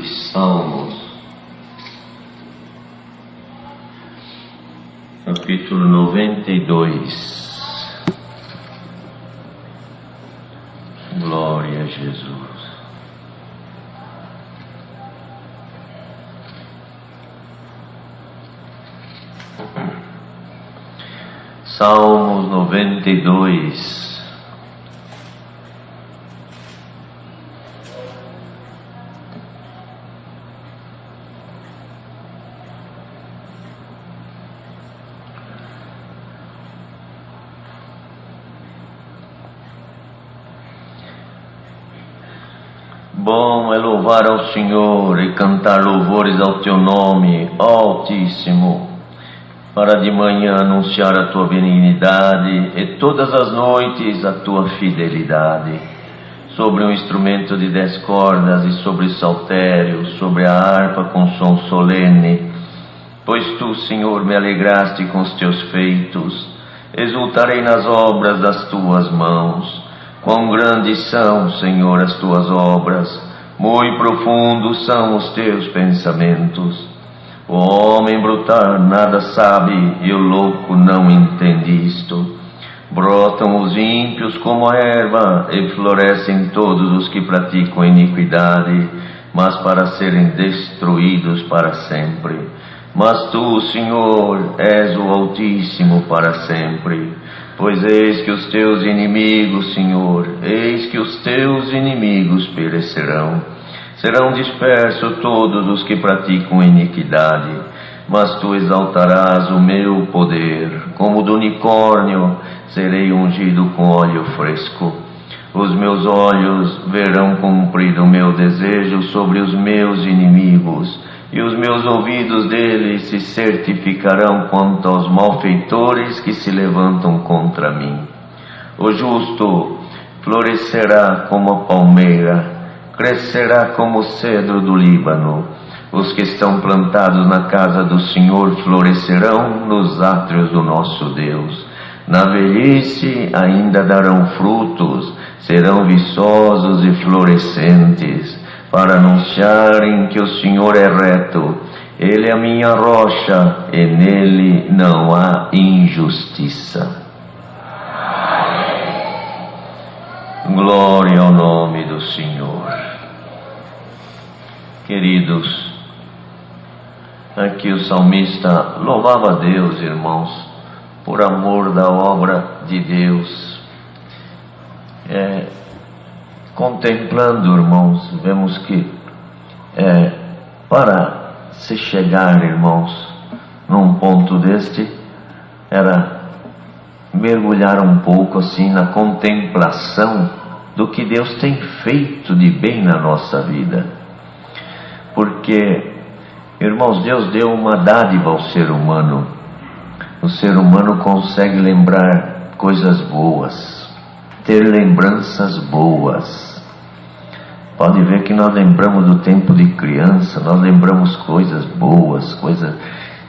Salmos, capítulo 92. Glória a Jesus. Salmos 92. Bom é louvar ao Senhor e cantar louvores ao Teu nome, ó Altíssimo, para de manhã anunciar a Tua benignidade e todas as noites a Tua fidelidade. Sobre um instrumento de 10 cordas e sobre saltério, sobre a harpa com som solene. Pois Tu, Senhor, me alegraste com os Teus feitos, exultarei nas obras das Tuas mãos. Quão grandes são, Senhor, as Tuas obras, muito profundos são os Teus pensamentos. O homem brutal nada sabe e o louco não entende isto. Brotam os ímpios como a erva e florescem todos os que praticam iniquidade, mas para serem destruídos para sempre. Mas Tu, Senhor, és o Altíssimo para sempre. Pois eis que os Teus inimigos, Senhor, eis que os Teus inimigos perecerão. Serão dispersos todos os que praticam iniquidade, mas Tu exaltarás o meu poder. Como do unicórnio, serei ungido com óleo fresco. Os meus olhos verão cumprido o meu desejo sobre os meus inimigos, e os meus ouvidos deles se certificarão quanto aos malfeitores que se levantam contra mim. O justo florescerá como a palmeira, crescerá como o cedro do Líbano. Os que estão plantados na casa do Senhor florescerão nos átrios do nosso Deus. Na velhice ainda darão frutos, serão viçosos e florescentes, para anunciarem que o Senhor é reto. Ele é a minha rocha, e nele não há injustiça. Glória ao nome do Senhor. Queridos, aqui o salmista louvava a Deus, irmãos, por amor da obra de Deus. Contemplando, irmãos, vemos que para se chegar, irmãos, num ponto deste, era mergulhar um pouco assim na contemplação do que Deus tem feito de bem na nossa vida. Porque, irmãos, Deus deu uma dádiva ao ser humano. O ser humano consegue lembrar coisas boas, ter lembranças boas. Pode ver que nós lembramos do tempo de criança, nós lembramos coisas boas,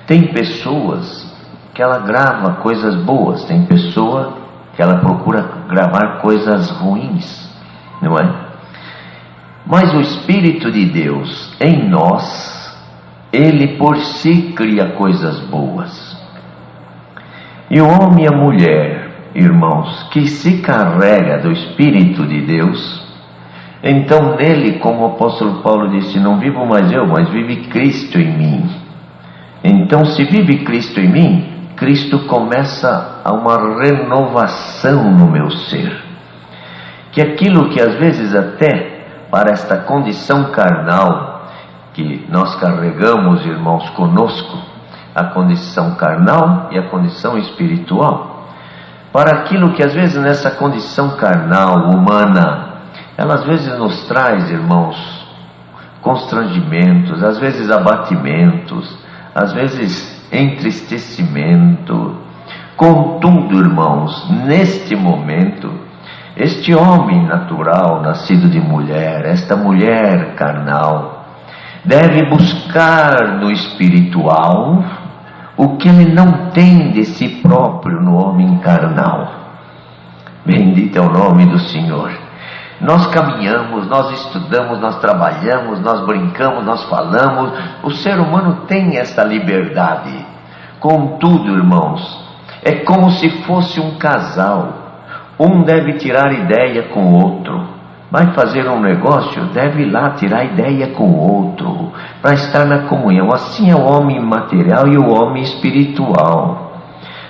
Tem pessoas que ela grava coisas boas, tem pessoa que ela procura gravar coisas ruins, não é? Mas o Espírito de Deus em nós, Ele por si cria coisas boas. E o homem e a mulher, irmãos, que se carrega do Espírito de Deus, então nele, como o apóstolo Paulo disse, não vivo mais eu, mas vive Cristo em mim. Então, se vive Cristo em mim, Cristo começa a uma renovação no meu ser. Que aquilo que às vezes até para esta condição carnal que nós carregamos, irmãos, conosco, a condição carnal e a condição espiritual, para aquilo que às vezes nessa condição carnal, humana, ela às vezes nos traz, irmãos, constrangimentos, às vezes abatimentos, às vezes entristecimento. Contudo, irmãos, neste momento, este homem natural, nascido de mulher, esta mulher carnal, deve buscar no espiritual o que ele não tem de si próprio no homem carnal. Bendito é o nome do Senhor. Nós caminhamos, nós estudamos, nós trabalhamos, nós brincamos, nós falamos. O ser humano tem essa liberdade. Contudo, irmãos, é como se fosse um casal. Um deve tirar ideia com o outro. Vai fazer um negócio, deve ir lá tirar ideia com o outro, para estar na comunhão. Assim é o homem material e o homem espiritual.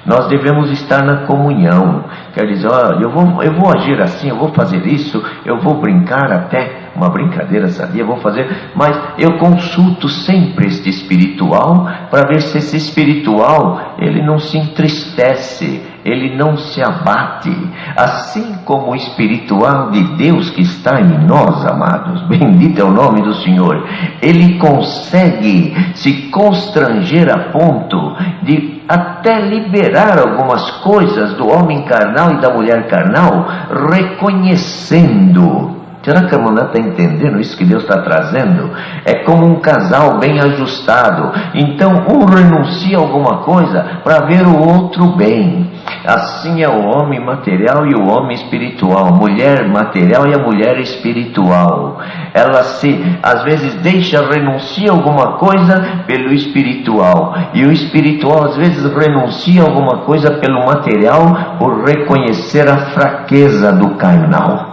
Nós devemos estar na comunhão. Quer dizer, eu vou agir assim, eu vou fazer isso, eu vou brincar até, uma brincadeira sadia, vou fazer, mas eu consulto sempre este espiritual, para ver se esse espiritual, ele não se entristece, ele não se abate, assim como o espiritual de Deus que está em nós, amados, bendito é o nome do Senhor, ele consegue se constranger a ponto de até liberar algumas coisas do homem carnal e da mulher carnal, reconhecendo. Será que a mulher está entendendo isso que Deus está trazendo? É como um casal bem ajustado. Então um renuncia a alguma coisa para ver o outro bem. Assim é o homem material e o homem espiritual, a mulher material e a mulher espiritual. Ela às vezes renuncia a alguma coisa pelo espiritual, e o espiritual às vezes renuncia a alguma coisa pelo material, por reconhecer a fraqueza do carnal.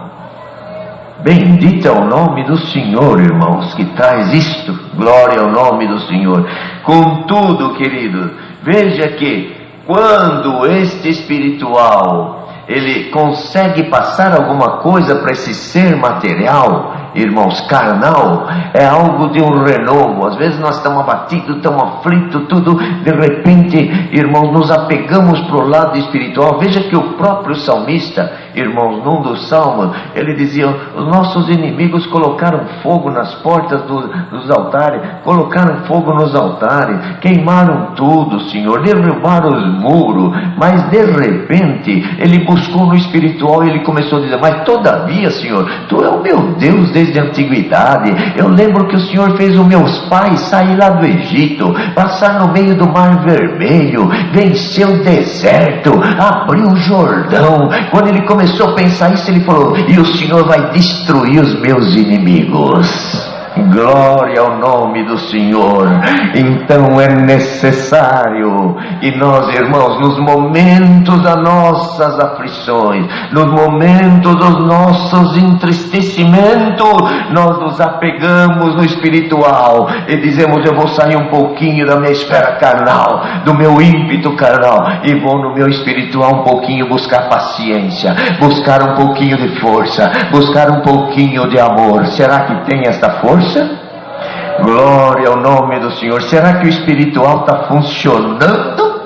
Bendito é o nome do Senhor, irmãos, que traz isto. Glória ao nome do Senhor. Contudo, querido, veja que quando este espiritual, ele consegue passar alguma coisa para esse ser material, irmãos, carnal, é algo de um renovo. Às vezes nós estamos abatidos, estamos aflitos, tudo, de repente, irmãos, nos apegamos para o lado espiritual. Veja que o próprio salmista, irmãos, num dos salmos, ele dizia: os nossos inimigos colocaram fogo nas portas dos altares, colocaram fogo nos altares, queimaram tudo, Senhor, derrubaram os muros. Mas de repente ele buscou no espiritual e ele começou a dizer: mas todavia, Senhor, Tu é o meu Deus desde a antiguidade. Eu lembro que o Senhor fez os meus pais sair lá do Egito, passar no meio do Mar Vermelho, vencer o deserto, abrir o Jordão. Quando ele começou a pensar isso, ele falou: e o Senhor vai destruir os meus inimigos. Glória ao nome do Senhor. Então é necessário que nós, irmãos, nos momentos das nossas aflições, nos momentos dos nossos entristecimentos, nós nos apegamos no espiritual e dizemos: eu vou sair um pouquinho da minha esfera carnal, do meu ímpeto carnal, e vou no meu espiritual um pouquinho buscar paciência, buscar um pouquinho de força, buscar um pouquinho de amor. Será que tem esta força? Glória ao nome do Senhor. Será que o espiritual está funcionando?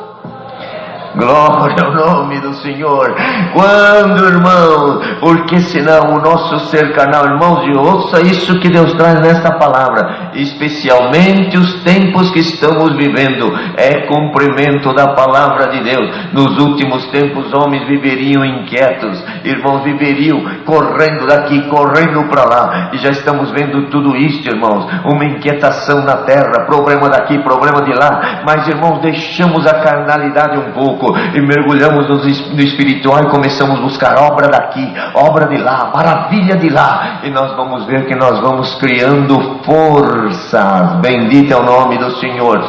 Glória ao nome do Senhor. Quando, irmãos, porque senão o nosso ser carnal, irmãos, e ouça isso que Deus traz nesta palavra, especialmente os tempos que estamos vivendo, é cumprimento da palavra de Deus. Nos últimos tempos, homens viveriam inquietos, irmãos, viveriam correndo daqui, correndo para lá, e já estamos vendo tudo isso, irmãos, uma inquietação na terra, problema daqui, problema de lá. Mas, irmãos, deixamos a carnalidade um pouco e mergulhamos no espiritual e começamos a buscar obra daqui, obra de lá, maravilha de lá, e nós vamos ver que nós vamos criando forças. Bendito é o nome do Senhor,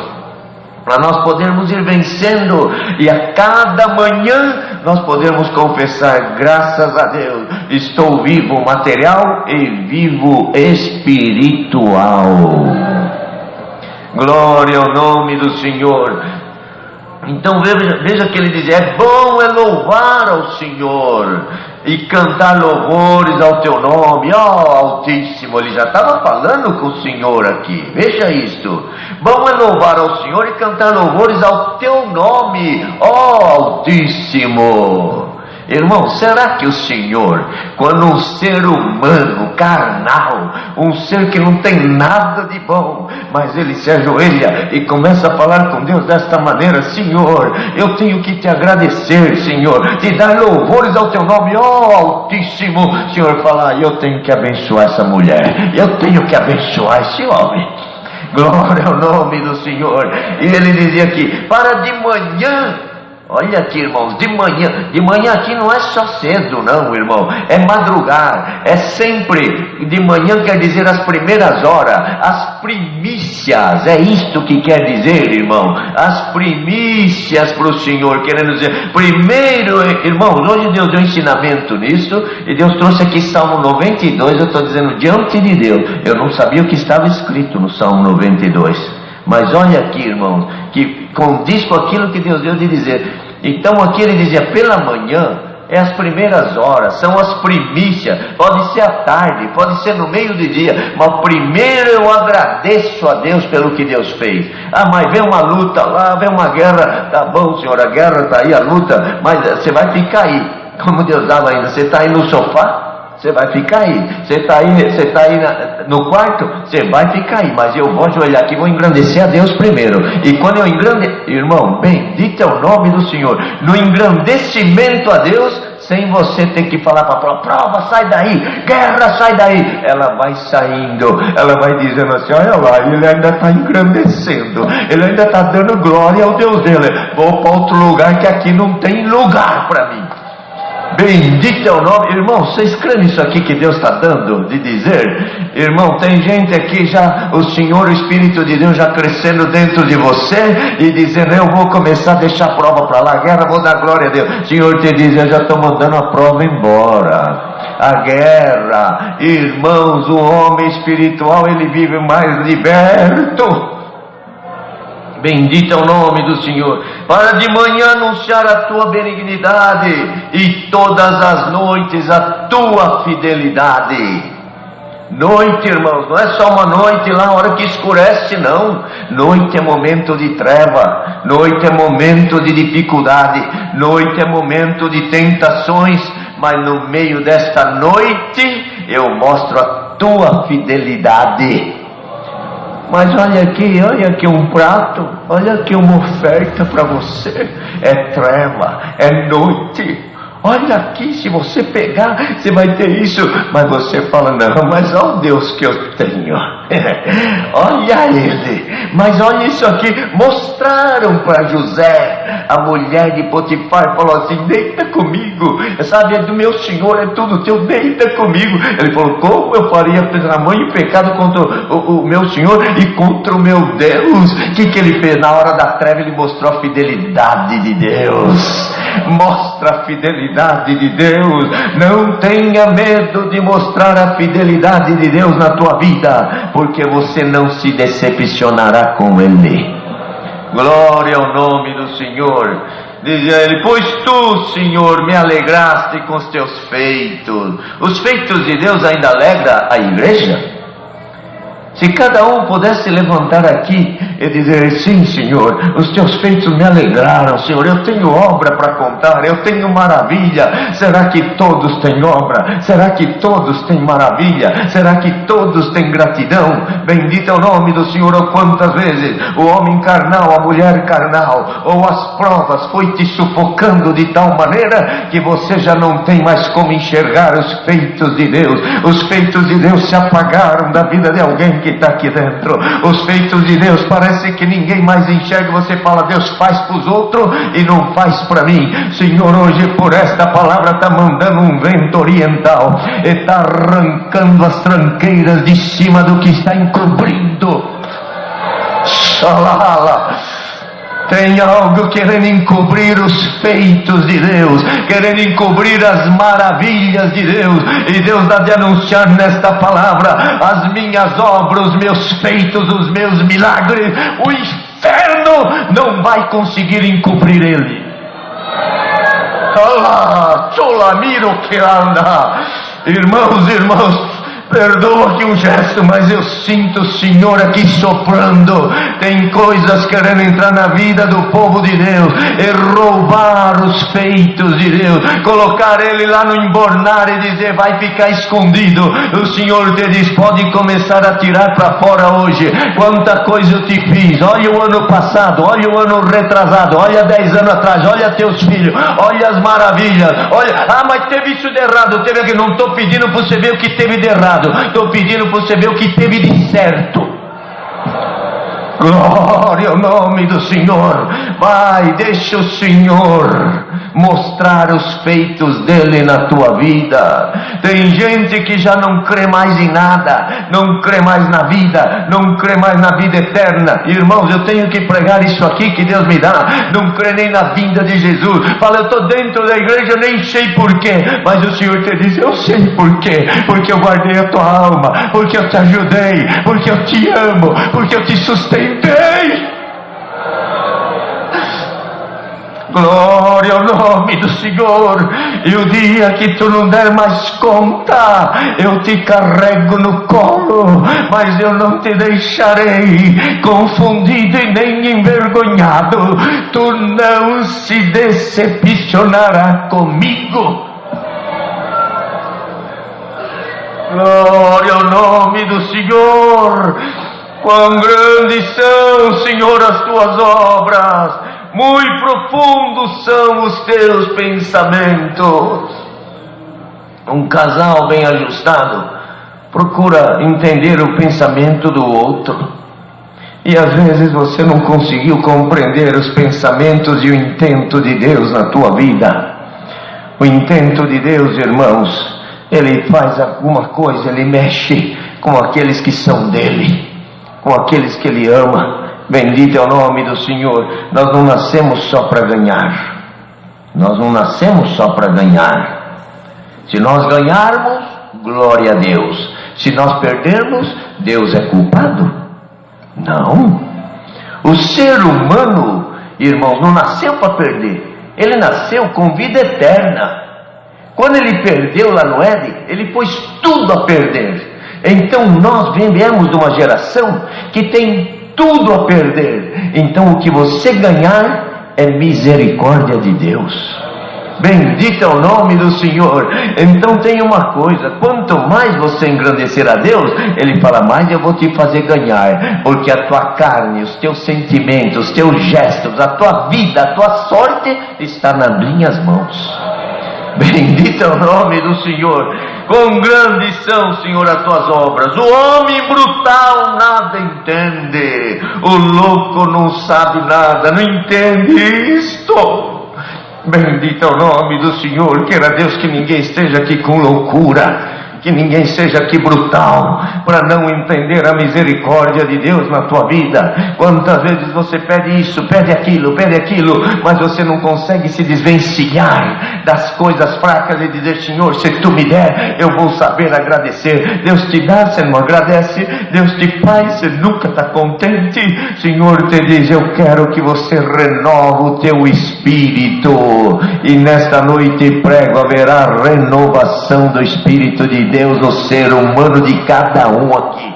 para nós podermos ir vencendo, e a cada manhã nós podemos confessar: graças a Deus, estou vivo material e vivo espiritual. Glória ao nome do Senhor. Então veja que ele diz: é bom louvar ao Senhor e cantar louvores ao teu nome, ó Altíssimo. Ele já estava falando com o Senhor aqui. Veja isto: bom é louvar ao Senhor e cantar louvores ao teu nome, ó Altíssimo. Irmão, será que o Senhor, quando um ser humano, carnal, um ser que não tem nada de bom, mas ele se ajoelha e começa a falar com Deus desta maneira: Senhor, eu tenho que te agradecer, Senhor, te dar louvores ao teu nome, ó Altíssimo. O Senhor fala: eu tenho que abençoar essa mulher, eu tenho que abençoar esse homem. Glória ao nome do Senhor. E ele dizia aqui: para de manhã, Olha aqui, irmãos, de manhã aqui não é só cedo, não, irmão, é madrugar, é sempre, de manhã quer dizer as primeiras horas, as primícias, é isto que quer dizer, irmão, as primícias para o Senhor, querendo dizer, primeiro, irmãos, hoje Deus deu ensinamento nisso, e Deus trouxe aqui Salmo 92, eu estou dizendo diante de Deus, eu não sabia o que estava escrito no Salmo 92, mas olha aqui, irmãos, que condiz com aquilo que Deus deu de dizer. Então aqui ele dizia, pela manhã, é as primeiras horas, são as primícias, pode ser à tarde, pode ser no meio do dia, mas primeiro eu agradeço a Deus pelo que Deus fez. Ah, mas vem uma luta lá, vem uma guerra, tá bom, Senhor, a guerra está aí, a luta, mas você vai ficar aí, como Deus dava ainda, você está aí no sofá? Você vai ficar aí, você está aí no quarto, você vai ficar aí, mas eu vou ajoelhar aqui, vou engrandecer a Deus primeiro, e quando eu engrandecer, irmão, bendito é o nome do Senhor, no engrandecimento a Deus, sem você ter que falar para a prova, sai daí, guerra, sai daí, ela vai saindo, ela vai dizendo assim, olha lá, ele ainda está engrandecendo, ele ainda está dando glória ao Deus dele, vou para outro lugar que aqui não tem lugar para mim. Bendito é o nome, irmão, vocês creem isso aqui que Deus está dando de dizer? Irmão, tem gente aqui já, o Senhor, o Espírito de Deus já crescendo dentro de você e dizendo, eu vou começar a deixar a prova para lá, a guerra, vou dar glória a Deus. O Senhor te diz, eu já estou mandando a prova embora. A guerra, irmãos, o homem espiritual, ele vive mais liberto. Bendito é o nome do Senhor, para de manhã anunciar a tua benignidade e todas as noites a tua fidelidade. Noite, irmãos, não é só uma noite lá, a hora que escurece, não. Noite é momento de treva, noite é momento de dificuldade, noite é momento de tentações, mas no meio desta noite eu mostro a tua fidelidade. Mas olha aqui um prato, olha aqui uma oferta para você, é treva, é noite, olha aqui, se você pegar, você vai ter isso, mas você fala, não, mas olha o Deus que eu tenho, olha ele, mas olha isso aqui, mostraram para José, a mulher de Potifar falou assim, deita comigo, sabe, é do meu Senhor, é tudo teu, deita comigo. Ele falou, como eu faria tamanho pecado contra o meu Senhor e contra o meu Deus? O que ele fez? Na hora da treva ele mostrou a fidelidade de Deus. Mostra a fidelidade de Deus, não tenha medo de mostrar a fidelidade de Deus na tua vida, porque você não se decepcionará com Ele. Glória ao nome do Senhor. Dizia ele, pois tu, Senhor, me alegraste com os teus feitos. Os feitos de Deus ainda alegra a igreja? Se cada um pudesse levantar aqui e dizer, sim, Senhor, os teus feitos me alegraram, Senhor, eu tenho obra para contar, eu tenho maravilha. Será que todos têm obra? Será que todos têm maravilha? Será que todos têm gratidão? Bendito é o nome do Senhor. Ou quantas vezes o homem carnal, a mulher carnal, ou as provas foi te sufocando de tal maneira que você já não tem mais como enxergar os feitos de Deus. Os feitos de Deus se apagaram da vida de alguém que está aqui dentro. Os feitos de Deus parece que ninguém mais enxerga. Você fala, Deus faz para os outros e não faz para mim. Senhor, hoje por esta palavra está mandando um vento oriental e está arrancando as tranqueiras de cima do que está encobrindo. Xalala. Tem algo querendo encobrir os feitos de Deus, querendo encobrir as maravilhas de Deus, e Deus dá de anunciar nesta palavra as minhas obras, os meus feitos, os meus milagres. O inferno não vai conseguir encobrir ele. Irmãos, perdoa aqui um gesto, mas eu sinto o Senhor aqui soprando. Tem coisas querendo entrar na vida do povo de Deus e roubar os feitos de Deus, colocar ele lá no embornar e dizer, vai ficar escondido. O Senhor te diz, pode começar a tirar para fora hoje. Quanta coisa eu te fiz. Olha o ano passado, olha o ano retrasado, olha 10 anos atrás, olha teus filhos, olha as maravilhas, olha, mas teve isso de errado, teve aqui. Não estou pedindo para você ver o que teve de errado, estou pedindo para você ver o que teve de certo. Glória ao nome do Senhor. Vai, deixa o Senhor mostrar os feitos dele na tua vida. Tem gente que já não crê mais em nada, não crê mais na vida, não crê mais na vida eterna. Irmãos, eu tenho que pregar isso aqui que Deus me dá. Não crê nem na vinda de Jesus. Fala, eu estou dentro da igreja, nem sei porquê, mas o Senhor te diz, eu sei porquê. Porque eu guardei a tua alma, porque eu te ajudei, porque eu te amo, porque eu te sustentei. Glória ao nome do Senhor. E o dia que tu não der mais conta, eu te carrego no colo, mas eu não te deixarei confundido e nem envergonhado. Tu não se decepcionarás comigo. Glória ao nome do Senhor. Quão grandes são, Senhor, as tuas obras. Muito profundos são os teus pensamentos. Um casal bem ajustado procura entender o pensamento do outro. E às vezes você não conseguiu compreender os pensamentos e o intento de Deus na tua vida. O intento de Deus, irmãos, Ele faz alguma coisa, Ele mexe com aqueles que são dEle, com aqueles que Ele ama. Bendito é o nome do Senhor. Nós não nascemos só para ganhar. Nós não nascemos só para ganhar. Se nós ganharmos, glória a Deus. Se nós perdermos, Deus é culpado? Não. O ser humano, irmãos, não nasceu para perder. Ele nasceu com vida eterna. Quando ele perdeu lá no Éden, ele pôs tudo a perder. Então nós viemos de uma geração que tem tudo a perder. Então o que você ganhar é misericórdia de Deus. Bendito é o nome do Senhor. Então tem uma coisa, quanto mais você engrandecer a Deus, Ele fala, mais eu vou te fazer ganhar, porque a tua carne, os teus sentimentos, os teus gestos, a tua vida, a tua sorte está nas minhas mãos. Bendito é o nome do Senhor. Quão grandes são, Senhor, as tuas obras. O homem brutal nada entende, o louco não sabe nada, não entende isto. Bendito é o nome do Senhor. Queira Deus que ninguém esteja aqui com loucura, que ninguém seja aqui brutal, para não entender a misericórdia de Deus na tua vida. Quantas vezes você pede isso, pede aquilo, mas você não consegue se desvencilhar das coisas fracas e dizer, Senhor, se tu me der, eu vou saber agradecer. Deus te dá, você não agradece. Deus te faz, você nunca está contente. Senhor te diz, eu quero que você renova o teu espírito. E nesta noite prego, haverá renovação do espírito de Deus no ser humano de cada um aqui.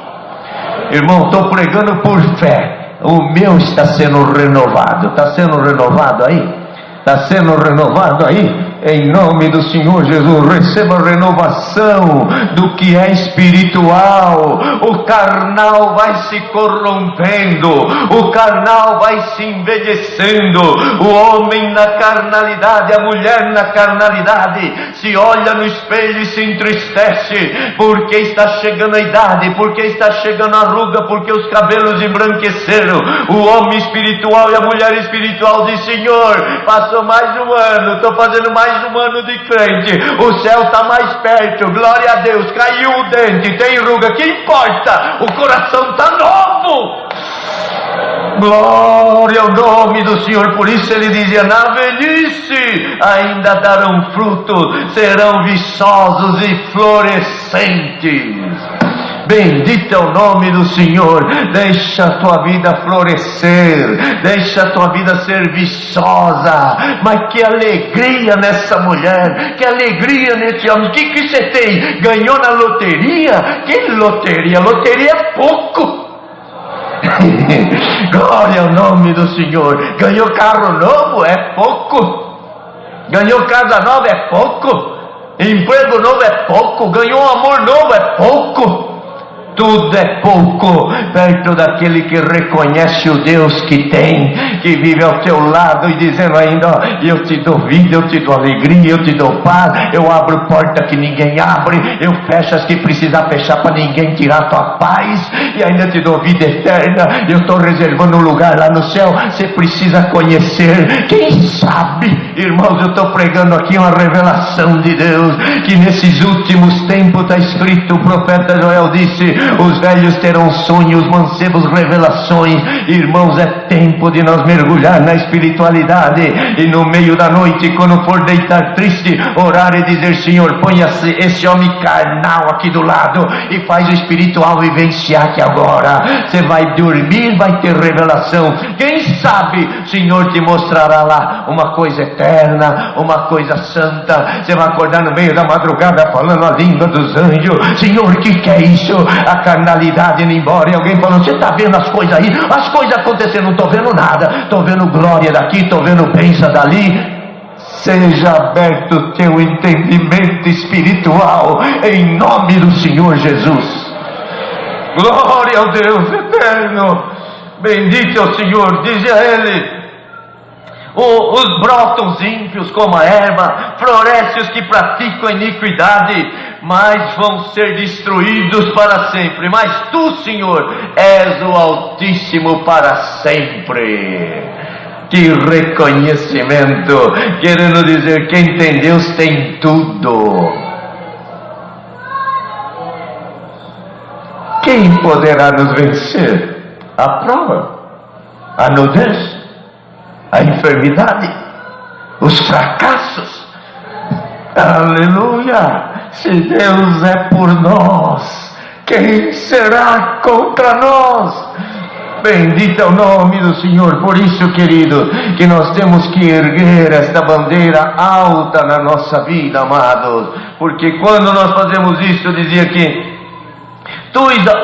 Irmão, estou pregando por fé. O meu está sendo renovado. Está sendo renovado aí? Está sendo renovado aí? Em nome do Senhor Jesus, receba renovação do que é espiritual. O carnal vai se corrompendo, o carnal vai se envelhecendo. O homem na carnalidade, a mulher na carnalidade, se olha no espelho e se entristece, porque está chegando a idade, porque está chegando a ruga, porque os cabelos embranqueceram. O homem espiritual e a mulher espiritual diz, Senhor, passou mais um ano, estou fazendo mais um ano de crente, o céu está mais perto, glória a Deus, caiu o dente, tem ruga, que importa? O coração está novo. Glória ao nome do Senhor. Por isso ele dizia, na velhice ainda darão fruto, serão viçosos e florescentes. Bendito é o nome do Senhor. Deixa a tua vida florescer, deixa a tua vida ser viçosa. Mas que alegria nessa mulher, que alegria nesse homem. O que você tem? Ganhou na loteria? Que loteria? Loteria é pouco. Glória ao nome do Senhor. Ganhou carro novo? É pouco. Ganhou casa nova? É pouco. Emprego novo? É pouco. Ganhou amor novo? É pouco. tudo é pouco perto daquele que reconhece o Deus que tem, que vive ao teu lado e dizendo ainda: ó, eu te dou vida, eu te dou alegria, eu te dou paz, eu abro porta que ninguém abre, eu fecho as que precisa fechar para ninguém tirar a tua paz, e ainda te dou vida eterna, eu estou reservando um lugar lá no céu. Você precisa conhecer. Quem sabe, irmãos, eu estou pregando aqui uma revelação de Deus, que nesses últimos tempos está escrito, o profeta Joel disse: os velhos terão sonhos, os mancebos revelações. Irmãos, é tempo de nós mergulhar na espiritualidade, e no meio da noite, quando for deitar triste, orar e dizer: Senhor, ponha esse homem carnal aqui do lado e faz o espiritual vivenciar aqui agora. Você vai dormir, vai ter revelação. Quem sabe o Senhor te mostrará lá uma coisa eterna, uma coisa santa. Você vai acordar no meio da madrugada falando a língua dos anjos. Senhor, o que é isso? A carnalidade indo embora, e alguém falando: você está vendo as coisas aí? As coisas acontecendo. Não estou vendo nada, estou vendo glória daqui, estou vendo bênção dali. Seja aberto o teu entendimento espiritual, em nome do Senhor Jesus. Glória ao Deus eterno. Bendito é o Senhor. Diz a ele: os brotam os ímpios como a erva, florescem os que praticam a iniquidade, mas vão ser destruídos para sempre. Mas tu, Senhor, és o Altíssimo para sempre. Que reconhecimento! Querendo dizer, quem tem Deus tem tudo. Quem poderá nos vencer? A prova, a nudez, a enfermidade, os fracassos. Aleluia! Se Deus é por nós, quem será contra nós? Bendito é o nome do Senhor. Por isso, querido, que nós temos que erguer esta bandeira alta na nossa vida, amados, porque quando nós fazemos isso, eu dizia que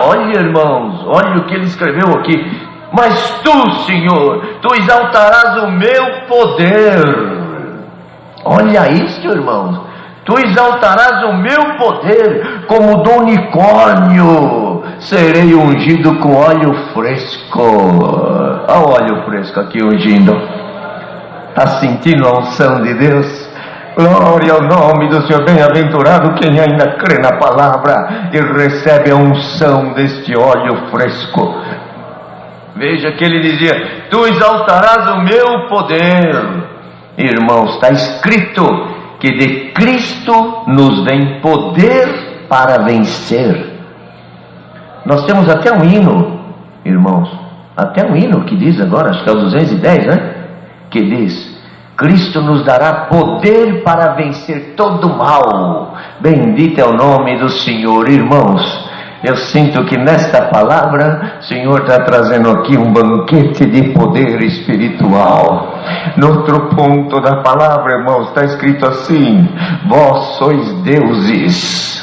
olha, irmãos, olha o que ele escreveu aqui: mas tu, Senhor, tu exaltarás o meu poder. Olha isso, irmãos, tu exaltarás o meu poder como do unicórnio, serei ungido com óleo fresco. Olha o óleo fresco aqui ungindo. Está sentindo a unção de Deus? Glória ao nome do Senhor. Bem-aventurado quem ainda crê na palavra e recebe a unção deste óleo fresco. Veja que ele dizia: tu exaltarás o meu poder. Irmãos, está escrito que de Cristo nos vem poder para vencer. Nós temos até um hino, irmãos, até um hino que diz agora, acho que é o 210, né? Que diz: Cristo nos dará poder para vencer todo o mal. Bendito é o nome do Senhor. Irmãos, eu sinto que nesta palavra o Senhor está trazendo aqui um banquete de poder espiritual. No outro ponto da palavra, irmãos, está escrito assim: vós sois deuses.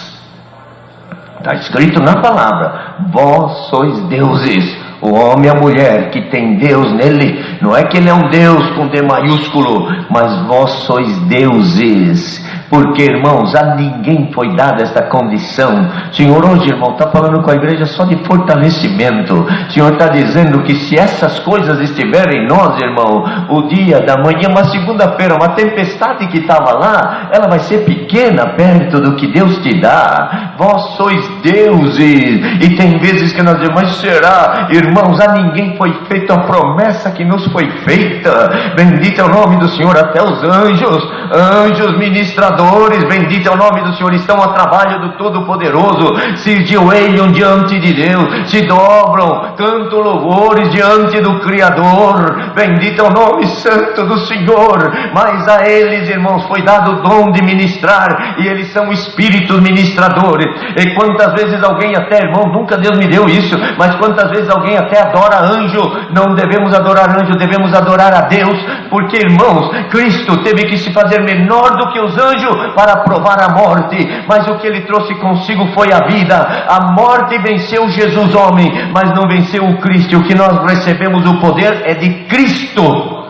Está escrito na palavra: vós sois deuses. O homem e a mulher que tem Deus nele, não é que ele é um Deus com D maiúsculo, mas vós sois deuses. Porque, irmãos, a ninguém foi dada esta condição. O Senhor hoje, irmão, está falando com a igreja só de fortalecimento. O Senhor está dizendo que se essas coisas estiverem em nós, irmão, o dia da manhã, uma segunda-feira, uma tempestade que estava lá, ela vai ser pequena perto do que Deus te dá. Vós sois deuses. E tem vezes que nós dizemos: mas será, irmãos, a ninguém foi feita a promessa que nos foi feita. Bendito é o nome do Senhor. Até os anjos ministradores, bendito é o nome do Senhor, estão a trabalho do Todo-Poderoso, se ajoelham diante de Deus, se dobram, cantam louvores diante do Criador. Bendito é o nome santo do Senhor. Mas a eles, irmãos, foi dado o dom de ministrar, e eles são espíritos ministradores. E quantas vezes alguém até, irmão, nunca Deus me deu isso, mas quantas vezes alguém até adora anjo? Não devemos adorar anjo, devemos adorar a Deus, porque, irmãos, Cristo teve que se fazer menor do que os anjos para provar a morte, mas o que ele trouxe consigo foi a vida. A morte venceu Jesus homem, mas não venceu o Cristo. O que nós recebemos o poder é de Cristo.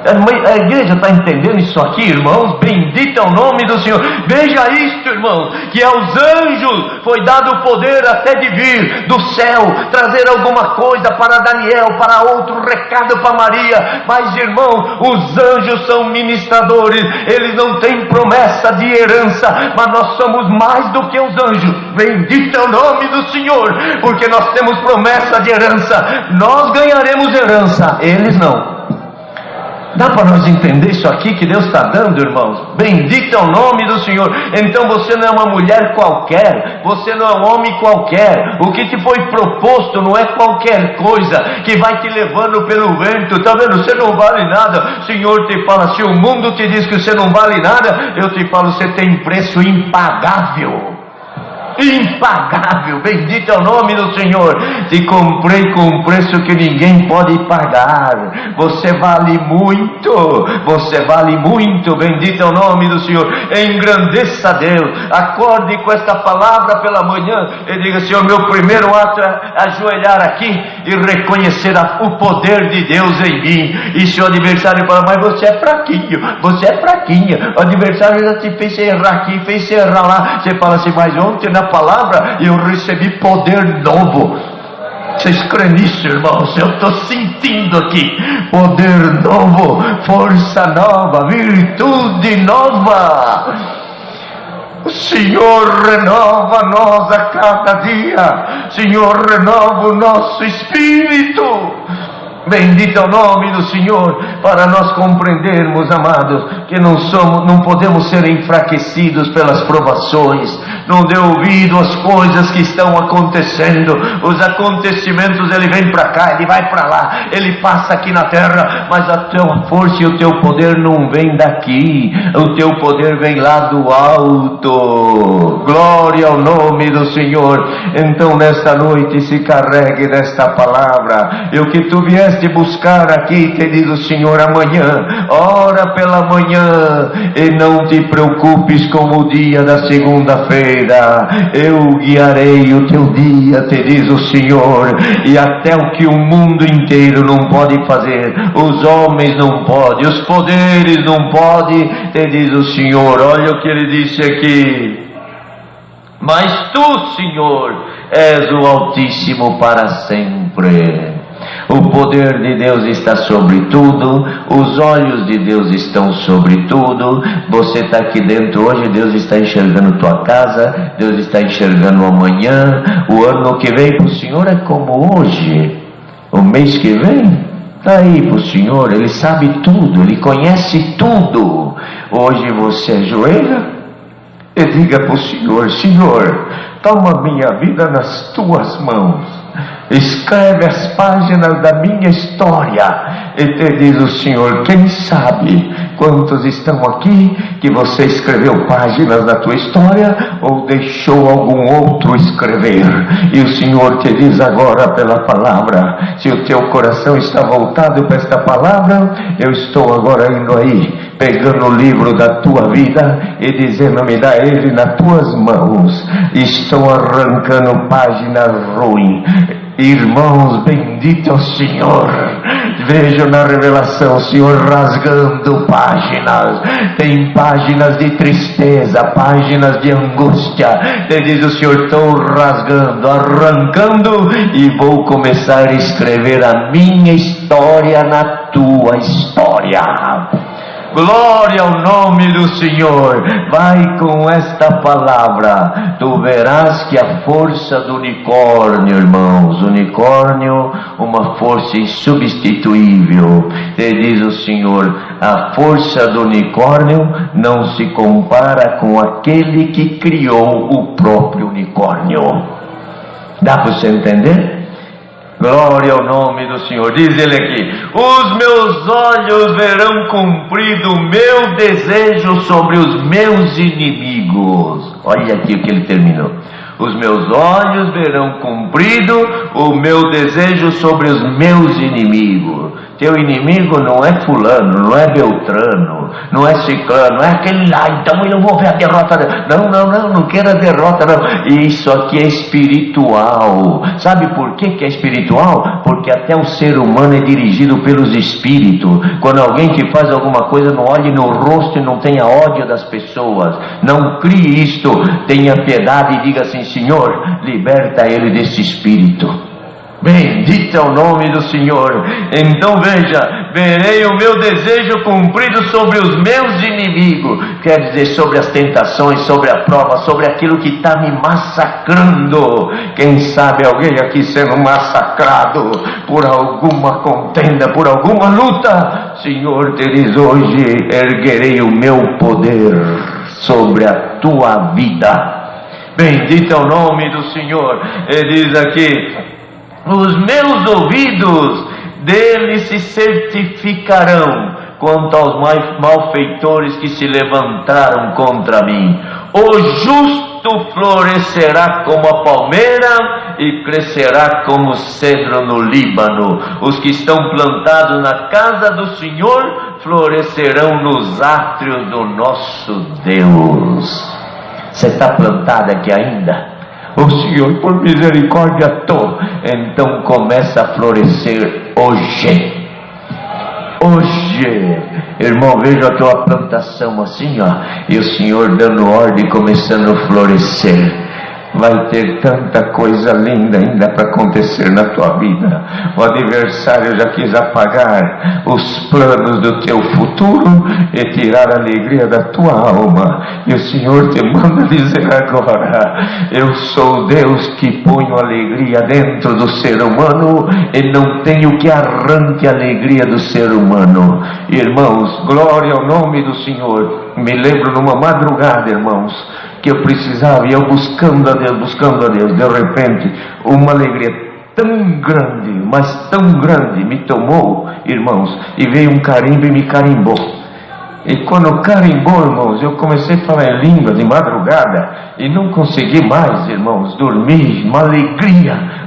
A igreja está entendendo isso aqui, irmãos? Bendito é o nome do Senhor. Veja isto, irmão, que aos anjos foi dado o poder até de vir do céu, trazer alguma coisa para Daniel, para outro recado para Maria. Mas, irmão, os anjos são ministradores, eles não têm promessa de herança, mas nós somos mais do que os anjos. Bendito é o nome do Senhor, porque nós temos promessa de herança. Nós ganharemos herança, eles não. Dá para nós entender isso aqui que Deus está dando, irmãos? Bendito é o nome do Senhor. Então você não é uma mulher qualquer, você não é um homem qualquer. O que te foi proposto não é qualquer coisa que vai te levando pelo vento. Está vendo? Você não vale nada. O Senhor te fala, se o mundo te diz que você não vale nada, eu te falo, você tem preço impagável. Impagável, bendito é o nome do Senhor. Te comprei com um preço que ninguém pode pagar. Você vale muito, você vale muito. Bendito é o nome do Senhor. Engrandeça a Deus, acorde com esta palavra pela manhã e diga: Senhor, meu primeiro ato é ajoelhar aqui e reconhecer o poder de Deus em mim. E se o adversário fala, mas você é fraquinho, você é fraquinha, o adversário já te fez errar aqui, fez errar lá, você fala assim, mas ontem na palavra eu recebi poder novo. Vocês creem nisso, irmãos? Eu estou sentindo aqui poder novo, força nova, virtude nova. O Senhor renova nós a cada dia. O Senhor renova o nosso espírito. Bendito é o nome do Senhor, para nós compreendermos, amados, que não podemos ser enfraquecidos pelas provações. Não dê ouvido às coisas que estão acontecendo. Os acontecimentos, ele vem para cá, ele vai para lá, ele passa aqui na terra, mas a tua força e o teu poder não vem daqui, o teu poder vem lá do alto. Glória ao nome do Senhor. Então nesta noite se carregue desta palavra, e o que tu vieste buscar aqui, querido Senhor, amanhã, ora pela manhã, e não te preocupes com o dia da segunda-feira. Eu guiarei o teu dia, te diz o Senhor, e até o que o mundo inteiro não pode fazer, os homens não podem, os poderes não podem, te diz o Senhor. Olha o que ele disse aqui: mas tu, Senhor, és o Altíssimo para sempre. O poder de Deus está sobre tudo, os olhos de Deus estão sobre tudo. Você está aqui dentro hoje, Deus está enxergando tua casa, Deus está enxergando amanhã. O ano que vem para o Senhor é como hoje, o mês que vem está aí para o Senhor, Ele sabe tudo, Ele conhece tudo. Hoje você ajoelha e diga para o Senhor: Senhor, toma minha vida nas tuas mãos, escreve as páginas da minha história. E te diz o Senhor: quem sabe quantos estão aqui que você escreveu páginas da tua história ou deixou algum outro escrever. E o Senhor te diz agora pela palavra, se o teu coração está voltado para esta palavra, eu estou agora indo aí, pegando o livro da tua vida e dizendo: me dá ele nas tuas mãos. Estou arrancando páginas ruins. Irmãos, bendito é o Senhor. Vejo na revelação o Senhor rasgando páginas. Tem páginas de tristeza, páginas de angústia. Ele diz o Senhor: estou rasgando, arrancando, e vou começar a escrever a minha história na tua história. Glória ao nome do Senhor. Vai com esta palavra, tu verás que a força do unicórnio, irmãos, unicórnio, uma força insubstituível. Te diz o Senhor: a força do unicórnio não se compara com aquele que criou o próprio unicórnio. Dá para você entender? Glória ao nome do Senhor. Diz ele aqui: os meus olhos verão cumprido o meu desejo sobre os meus inimigos. Olha aqui o que ele terminou: Os meus olhos verão cumprido o meu desejo sobre os meus inimigos. Teu inimigo não é fulano, não é Beltrano, não é ciclano, não é aquele lá, então eu vou ver a derrota dele. Não quero a derrota não. Isso aqui é espiritual. Sabe por que é espiritual? Porque até o ser humano é dirigido pelos espíritos. Quando alguém que faz alguma coisa, não olhe no rosto e não tenha ódio das pessoas. Não crie isto, tenha piedade e diga assim: Senhor, liberta ele desse espírito. Bendito é o nome do Senhor. Então veja, verei o meu desejo cumprido sobre os meus inimigos. Quer dizer, sobre as tentações, sobre a prova, sobre aquilo que está me massacrando. Quem sabe alguém aqui sendo massacrado por alguma contenda, por alguma luta. Senhor, te diz hoje, erguerei o meu poder sobre a tua vida. Bendito é o nome do Senhor. Ele diz aqui: os meus ouvidos dele se certificarão quanto aos malfeitores que se levantaram contra mim. O justo florescerá como a palmeira e crescerá como o cedro no Líbano. Os que estão plantados na casa do Senhor florescerão nos átrios do nosso Deus. Você está plantado aqui ainda? O Senhor, por misericórdia, estou. Então começa a florescer hoje. Hoje, irmão, veja a tua plantação assim, ó, e o Senhor dando ordem, começando a florescer. Vai ter tanta coisa linda ainda para acontecer na tua vida. O adversário já quis apagar os planos do teu futuro e tirar a alegria da tua alma. E o Senhor te manda dizer agora: eu sou Deus que ponho alegria dentro do ser humano e não tenho que arranque a alegria do ser humano. Irmãos, glória ao nome do Senhor. Me lembro numa madrugada, irmãos, que eu precisava, e eu buscando a Deus, de repente, uma alegria tão grande, mas tão grande, me tomou, irmãos, e veio um carimbo e me carimbou. E quando carimbou, irmãos, eu comecei a falar em língua de madrugada e não consegui mais, irmãos, dormir.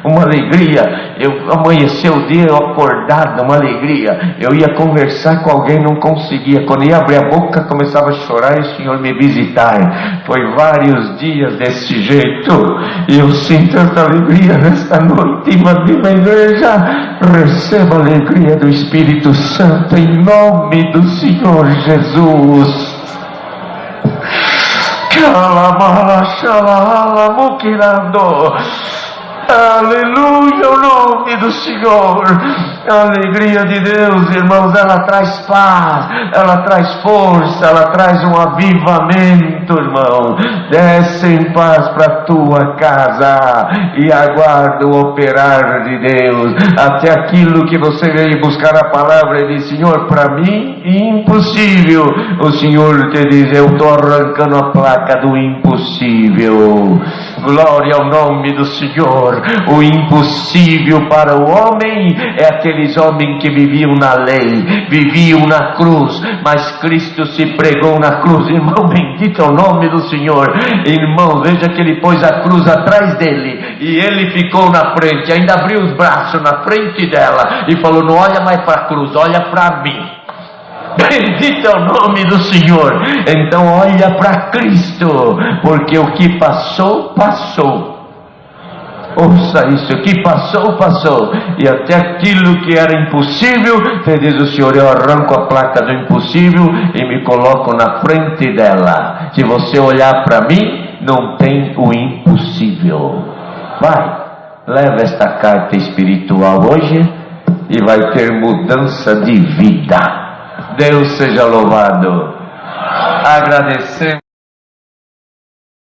Uma alegria. Eu amanheceu o dia, eu acordado, uma alegria. Eu ia conversar com alguém, não conseguia. Quando ia abrir a boca, começava a chorar e o Senhor me visitar. Foi vários dias desse jeito. E eu sinto essa alegria nesta noite. Invadindo a igreja, receba a alegria do Espírito Santo em nome do Senhor Jesus. Aleluia, o nome do Senhor. A alegria de Deus, irmãos, ela traz paz, ela traz força, ela traz um avivamento, irmão. Desce em paz para a tua casa e aguarda o operar de Deus. Até aquilo que você veio buscar a palavra e diz: Senhor, para mim, impossível. O Senhor te diz: eu estou arrancando a placa do impossível. Glória ao nome do Senhor. O impossível para o homem é aqueles homens que viviam na lei, viviam na cruz, mas Cristo se pregou na cruz. Irmão, bendito é o nome do Senhor. Irmão, veja que ele pôs a cruz atrás dele e ele ficou na frente, ainda abriu os braços na frente dela e falou: não olha mais para a cruz, olha para mim. Bendito é o nome do Senhor. Então olha para Cristo, porque o que passou, passou. Ouça isso: o que passou, passou. E até aquilo que era impossível, te diz o Senhor: eu arranco a placa do impossível e me coloco na frente dela. Se você olhar para mim, não tem o impossível. Vai, leva esta carta espiritual hoje e vai ter mudança de vida. Deus seja louvado. Agradecemos.